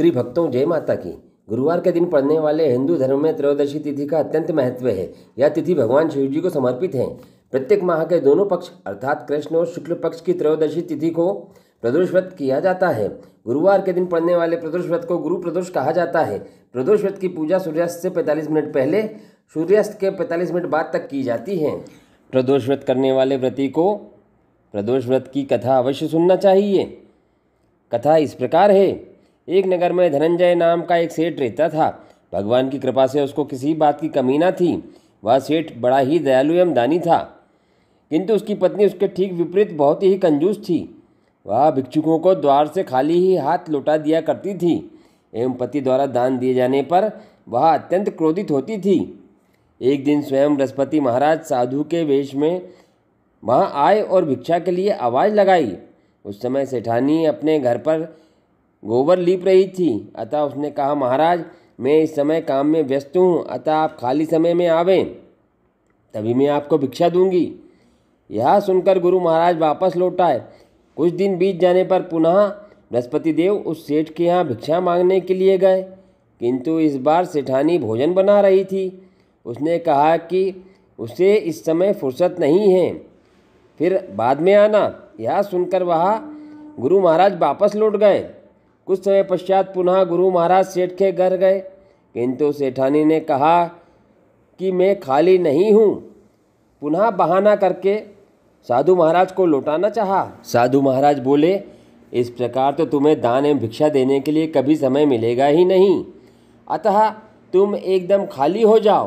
प्रिय भक्तों, जय माता की। गुरुवार के दिन पड़ने वाले हिंदू धर्म में त्रयोदशी तिथि का अत्यंत महत्व है। यह तिथि भगवान शिव जी को समर्पित है। प्रत्येक माह के दोनों पक्ष अर्थात कृष्ण और शुक्ल पक्ष की त्रयोदशी तिथि को प्रदोष व्रत किया जाता है। गुरुवार के दिन पड़ने वाले प्रदोष व्रत को गुरु प्रदोष कहा जाता है। प्रदोष व्रत की पूजा सूर्यास्त से 45 मिनट पहले, सूर्यास्त के 45 मिनट बाद तक की जाती है। प्रदोष व्रत करने वाले व्रती को प्रदोष व्रत की कथा अवश्य सुनना चाहिए। कथा इस प्रकार है। एक नगर में धनंजय नाम का एक सेठ रहता था। भगवान की कृपा से उसको किसी बात की कमी न थी। वह सेठ बड़ा ही दयालु एवं दानी था, किंतु उसकी पत्नी उसके ठीक विपरीत बहुत ही कंजूस थी। वह भिक्षुकों को द्वार से खाली ही हाथ लौटा दिया करती थी एवं पति द्वारा दान दिए जाने पर वह अत्यंत क्रोधित होती थी। एक दिन स्वयं बृहस्पति महाराज साधु के वेश में वहाँ आए और भिक्षा के लिए आवाज़ लगाई। उस समय सेठानी अपने घर पर गोबर लीप रही थी, अतः उसने कहा, महाराज मैं इस समय काम में व्यस्त हूँ, अतः आप खाली समय में आवें, तभी मैं आपको भिक्षा दूंगी। यह सुनकर गुरु महाराज वापस लौट आए। कुछ दिन बीत जाने पर पुनः बृहस्पति देव उस सेठ के यहाँ भिक्षा मांगने के लिए गए, किंतु इस बार सेठानी भोजन बना रही थी। उसने कहा कि उसे इस समय फुर्सत नहीं है, फिर बाद में आना। यह सुनकर वह गुरु महाराज वापस लौट गए। कुछ समय पश्चात पुनः गुरु महाराज सेठ के घर गए, किंतु सेठानी ने कहा कि मैं खाली नहीं हूँ। पुनः बहाना करके साधु महाराज को लौटाना चाहा। साधु महाराज बोले, इस प्रकार तो तुम्हें दान एवं भिक्षा देने के लिए कभी समय मिलेगा ही नहीं, अतः तुम एकदम खाली हो जाओ।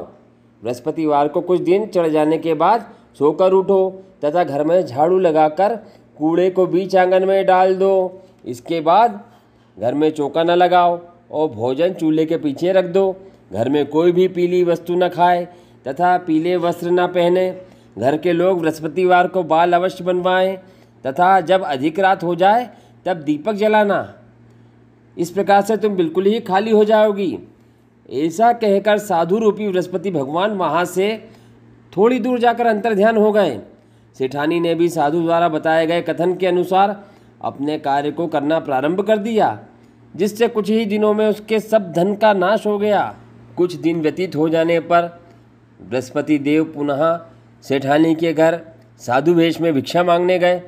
बृहस्पतिवार को कुछ दिन चढ़ जाने के बाद सोकर उठो तथा घर में झाड़ू लगाकर कूड़े को बीच आंगन में डाल दो। इसके बाद घर में चौका न लगाओ और भोजन चूल्हे के पीछे रख दो। घर में कोई भी पीली वस्तु न खाए तथा पीले वस्त्र न पहने। घर के लोग बृहस्पतिवार को बाल अवश्य बनवाएं तथा जब अधिक रात हो जाए तब दीपक जलाना। इस प्रकार से तुम बिल्कुल ही खाली हो जाओगी। ऐसा कहकर साधु रूपी बृहस्पति भगवान वहाँ से थोड़ी दूर जाकर अंतर्ध्यान हो गए। सेठानी ने भी साधु द्वारा बताए गए कथन के अनुसार अपने कार्य को करना प्रारंभ कर दिया, जिससे कुछ ही दिनों में उसके सब धन का नाश हो गया। कुछ दिन व्यतीत हो जाने पर बृहस्पति देव पुनः सेठानी के घर साधु वेश में भिक्षा मांगने गए।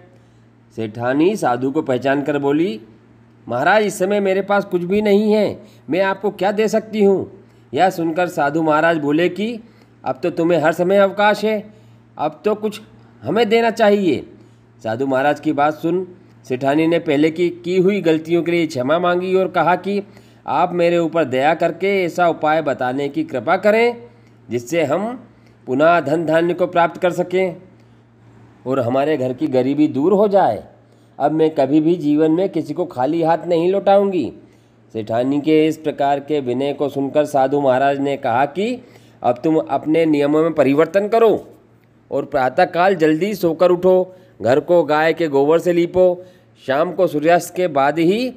सेठानी साधु को पहचान कर बोली, महाराज इस समय मेरे पास कुछ भी नहीं है, मैं आपको क्या दे सकती हूँ। यह सुनकर साधु महाराज बोले कि अब तो तुम्हें हर समय अवकाश है, अब तो कुछ हमें देना चाहिए। साधु महाराज की बात सुन सेठानी ने पहले की हुई गलतियों के लिए क्षमा मांगी और कहा कि आप मेरे ऊपर दया करके ऐसा उपाय बताने की कृपा करें जिससे हम पुनः धन धान्य को प्राप्त कर सकें और हमारे घर की गरीबी दूर हो जाए। अब मैं कभी भी जीवन में किसी को खाली हाथ नहीं लौटाऊंगी। सेठानी के इस प्रकार के विनय को सुनकर साधु महाराज ने कहा कि अब तुम अपने नियमों में परिवर्तन करो और प्रातःकाल जल्दी सोकर उठो, घर को गाय के गोबर से लीपो, शाम को सूर्यास्त के बाद ही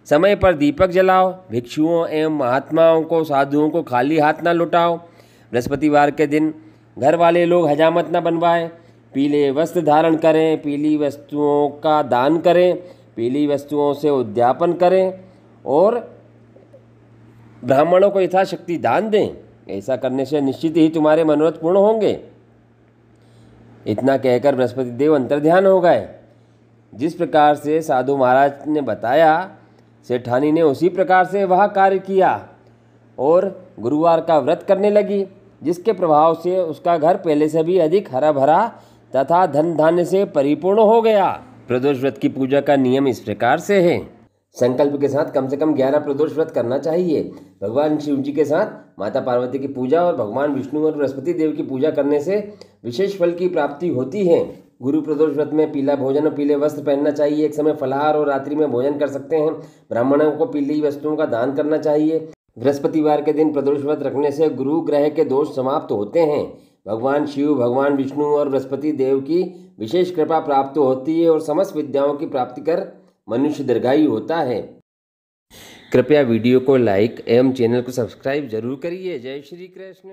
समय पर दीपक जलाओ, भिक्षुओं एवं महात्माओं को साधुओं को खाली हाथ न लौटाओ। बृहस्पतिवार के दिन घर वाले लोग हजामत न बनवाएं, पीले वस्त्र धारण करें, पीली वस्तुओं का दान करें, पीली वस्तुओं से उद्यापन करें और ब्राह्मणों को यथाशक्ति दान दें। ऐसा करने से निश्चित ही तुम्हारे मनोरथ पूर्ण होंगे। इतना कहकर बृहस्पति देव अंतर्ध्यान हो गए। जिस प्रकार से साधु महाराज ने बताया, सेठानी ने उसी प्रकार से वह कार्य किया और गुरुवार का व्रत करने लगी, जिसके प्रभाव से उसका घर पहले से भी अधिक हरा भरा तथा धन धान्य से परिपूर्ण हो गया। प्रदोष व्रत की पूजा का नियम इस प्रकार से है। संकल्प के साथ कम से कम 11 प्रदोष व्रत करना चाहिए। भगवान शिव जी के साथ माता पार्वती की पूजा और भगवान विष्णु और बृहस्पति देव की पूजा करने से विशेष फल की प्राप्ति होती है। गुरु प्रदोष व्रत में पीला भोजन और पीले वस्त्र पहनना चाहिए। एक समय फलाहार और रात्रि में भोजन कर सकते हैं। ब्राह्मणों को पीली वस्तुओं का दान करना चाहिए। बृहस्पतिवार के दिन प्रदोष व्रत रखने से गुरु ग्रह के दोष समाप्त होते हैं। भगवान शिव, भगवान विष्णु और बृहस्पति देव की विशेष कृपा प्राप्त होती है और समस्त विद्याओं की प्राप्ति कर मनुष्य दीर्घायु होता है। कृपया वीडियो को लाइक एवं चैनल को सब्सक्राइब जरूर करिए। जय श्री कृष्ण।